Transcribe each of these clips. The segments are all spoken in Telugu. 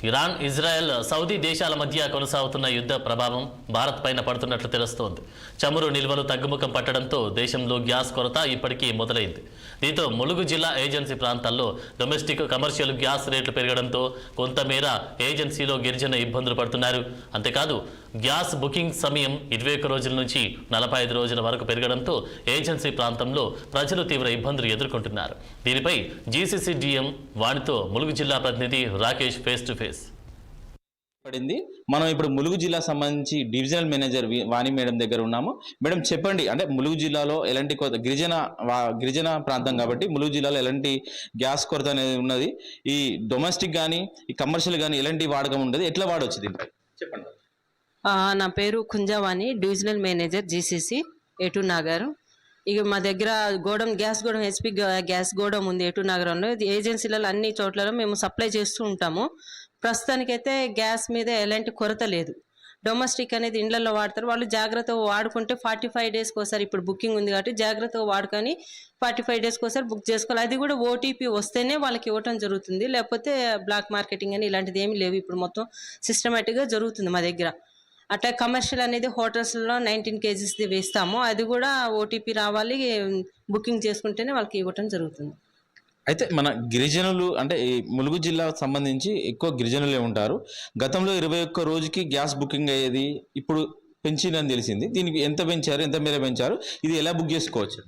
ఇరాన్, ఇజ్రాయెల్, సౌదీ దేశాల మధ్య కొనసాగుతున్న యుద్ధ ప్రభావం భారత్ పైన పడుతున్నట్లు తెలుస్తోంది. చమురు నిల్వలు తగ్గుముఖం పట్టడంతో దేశంలో గ్యాస్ కొరత ఇప్పటికీ మొదలైంది. దీంతో ములుగు జిల్లా ఏజెన్సీ ప్రాంతాల్లో డొమెస్టిక్, కమర్షియల్ గ్యాస్ రేట్లు పెరగడంతో కొంతమేర ఏజెన్సీలో గిరిజన ఇబ్బందులు పడుతున్నారు. అంతేకాదు గ్యాస్ బుకింగ్ సమయం 21 రోజుల నుంచి 45 రోజుల వరకు పెరగడంతో ఏజెన్సీ ప్రాంతంలో ప్రజలు తీవ్ర ఇబ్బందులు ఎదుర్కొంటున్నారు. దీనిపై జీసీసీ డిఎం వాణితో ములుగు జిల్లా ప్రతినిధి రాకేష్ ఫేస్ టు ఫేస్. మనం ఇప్పుడు ములుగు జిల్లా సంబంధించి డివిజనల్ మేనేజర్ వాణి మేడం దగ్గర ఉన్నాము. మేడం చెప్పండి, అంటే ములుగు జిల్లాలో ఎలాంటి గిరిజన ప్రాంతం కాబట్టి ములుగు జిల్లాలో ఎలాంటి గ్యాస్ కొరత అనేది ఉన్నది, ఈ డొమెస్టిక్ కానీ ఈ కమర్షియల్ కానీ ఎలాంటి వాడకం ఉండదు, ఎట్లా వాడవచ్చు దీనిపై చెప్పండి. నా పేరు కుంజవాణి, డివిజనల్ మేనేజర్ జీసీసీ ఏటూ నగర్. ఇక మా దగ్గర గ్యాస్ గోడం హెచ్పి గ్యాస్ గోడం ఉంది ఏటూ నగరంలో. ఏజెన్సీలలో అన్ని చోట్లలో మేము సప్లై చేస్తూ ఉంటాము. ప్రస్తుతానికైతే గ్యాస్ మీద ఎలాంటి కొరత లేదు. డొమెస్టిక్ అనేది ఇండ్లలో వాడతారు, వాళ్ళు జాగ్రత్తగా వాడుకుంటే 45 డేస్కి ఒకసారి ఇప్పుడు బుకింగ్ ఉంది కాబట్టి జాగ్రత్తగా వాడుకొని 45 డేస్కి ఒకసారి బుక్ చేసుకోవాలి. అది కూడా ఓటీపీ వస్తేనే వాళ్ళకి ఇవ్వటం జరుగుతుంది, లేకపోతే బ్లాక్ మార్కెటింగ్ అని ఇలాంటిది ఏమీ లేవు. ఇప్పుడు మొత్తం సిస్టమేటిక్గా జరుగుతుంది మా దగ్గర. అట్లా కమర్షియల్ అనేది హోటల్స్లో 19 కేజీస్ది వేస్తాము, అది కూడా ఓటీపీ రావాలి, బుకింగ్ చేసుకుంటేనే వాళ్ళకి ఇవ్వటం జరుగుతుంది. అయితే మన గిరిజనులు అంటే ఈ ములుగు జిల్లాకు సంబంధించి ఎక్కువ గిరిజనులే ఉంటారు. గతంలో 21 రోజుకి గ్యాస్ బుకింగ్ అయ్యేది, ఇప్పుడు పెంచిందని తెలిసింది. దీనికి ఎంత పెంచారు, ఎంత మేర పెంచారు, ఇది ఎలా బుక్ చేసుకోవచ్చు?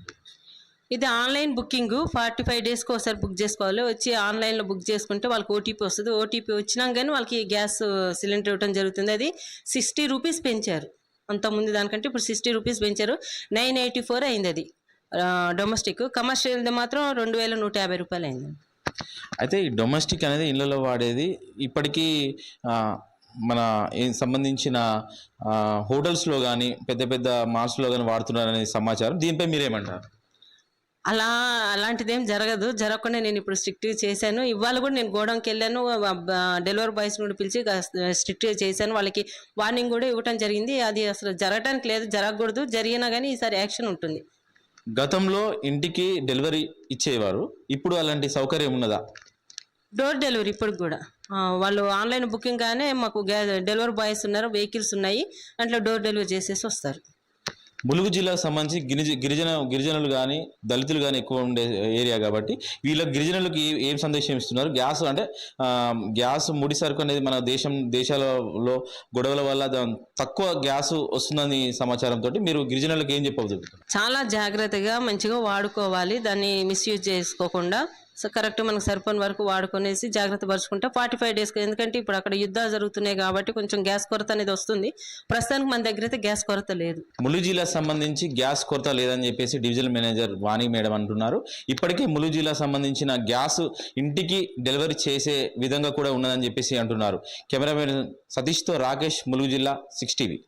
ఇది ఆన్లైన్ బుకింగ్ 45 డేస్కి ఒకసారి బుక్ చేసుకోవాలి. వచ్చి ఆన్లైన్లో బుక్ చేసుకుంటే వాళ్ళకి ఓటీపీ వస్తుంది. ఓటీపీ వచ్చినాక కానీ వాళ్ళకి గ్యాస్ సిలిండర్ ఇవ్వడం జరుగుతుంది. అది 60 రూపీస్ పెంచారు, అంతకుముందు దానికంటే ఇప్పుడు 60 రూపీస్ పెంచారు. 984 అయింది అది డొమెస్టిక్. కమర్షియల్ మాత్రం 2150 రూపాయలు అయింది. అయితే ఈ డొమెస్టిక్ అనేది ఇళ్లలో వాడేది ఇప్పటికీ మన సంబంధించిన హోటల్స్లో కానీ పెద్ద పెద్ద మాల్స్లో కానీ వాడుతున్నారనే సమాచారం. దీనిపై మీరేమంటారు? అలాంటిది ఏం జరగకుండా నేను ఇప్పుడు స్ట్రిక్ట్గా చేశాను. ఇవాళ కూడా నేను గోడంకి వెళ్ళాను, డెలివరీ బాయ్స్ కూడా పిలిచి స్ట్రిక్ట్గా చేశాను. వాళ్ళకి వార్నింగ్ కూడా ఇవ్వటం జరిగింది. అది అసలు జరగటానికి లేదు, జరగకూడదు. జరిగినా కానీ ఈసారి యాక్షన్ ఉంటుంది. గతంలో ఇంటికి డెలివరీ ఇచ్చేవారు, ఇప్పుడు అలాంటి సౌకర్యం ఉన్నదా? డోర్ డెలివరీ ఇప్పుడు కూడా వాళ్ళు ఆన్లైన్ బుకింగ్ గానే మాకు డెలివరీ బాయ్స్ ఉన్నారు, వెహికల్స్ ఉన్నాయి, దాంట్లో డోర్ డెలివరీ చేసేసి వస్తారు. ములుగు జిల్లాకు సంబంధించి గిరిజనులు కానీ దళితులు కానీ ఎక్కువ ఉండే ఏరియా కాబట్టి వీళ్ళ గిరిజనులకు ఏం సందేశం ఇస్తున్నారు? గ్యాస్ అంటే గ్యాస్ ముడి సరుకు అనేది మన దేశాలలో గొడవల వల్ల తక్కువ గ్యాస్ వస్తుందని సమాచారంతో మీరు గిరిజనులకు ఏం చెప్పబోతున్నారు? చాలా జాగ్రత్తగా మంచిగా వాడుకోవాలి, దాన్ని మిస్యూజ్ చేసుకోకుండా కరెక్ట్ మనకు సరిపోయిన వరకు వాడుకునేసి జాగ్రత్త పరుచుకుంటే 45 డేస్కి. ఎందుకంటే ఇప్పుడు అక్కడ యుద్ధాలు జరుగుతున్నాయి కాబట్టి కొంచెం గ్యాస్ కొరత అనేది వస్తుంది. ప్రస్తుతానికి మన దగ్గర అయితే గ్యాస్ కొరత లేదు. ములుగు జిల్లాకు సంబంధించి గ్యాస్ కొరత లేదని చెప్పేసి డివిజనల్ మేనేజర్ వాణి మేడం అంటున్నారు. ఇప్పటికే ములుగు జిల్లా సంబంధించిన గ్యాస్ ఇంటికి డెలివరీ చేసే విధంగా కూడా ఉన్నదని చెప్పేసి అంటున్నారు. కెమెరామెన్ సతీష్తో రాకేష్, ములుగు జిల్లా 6 టీవీ.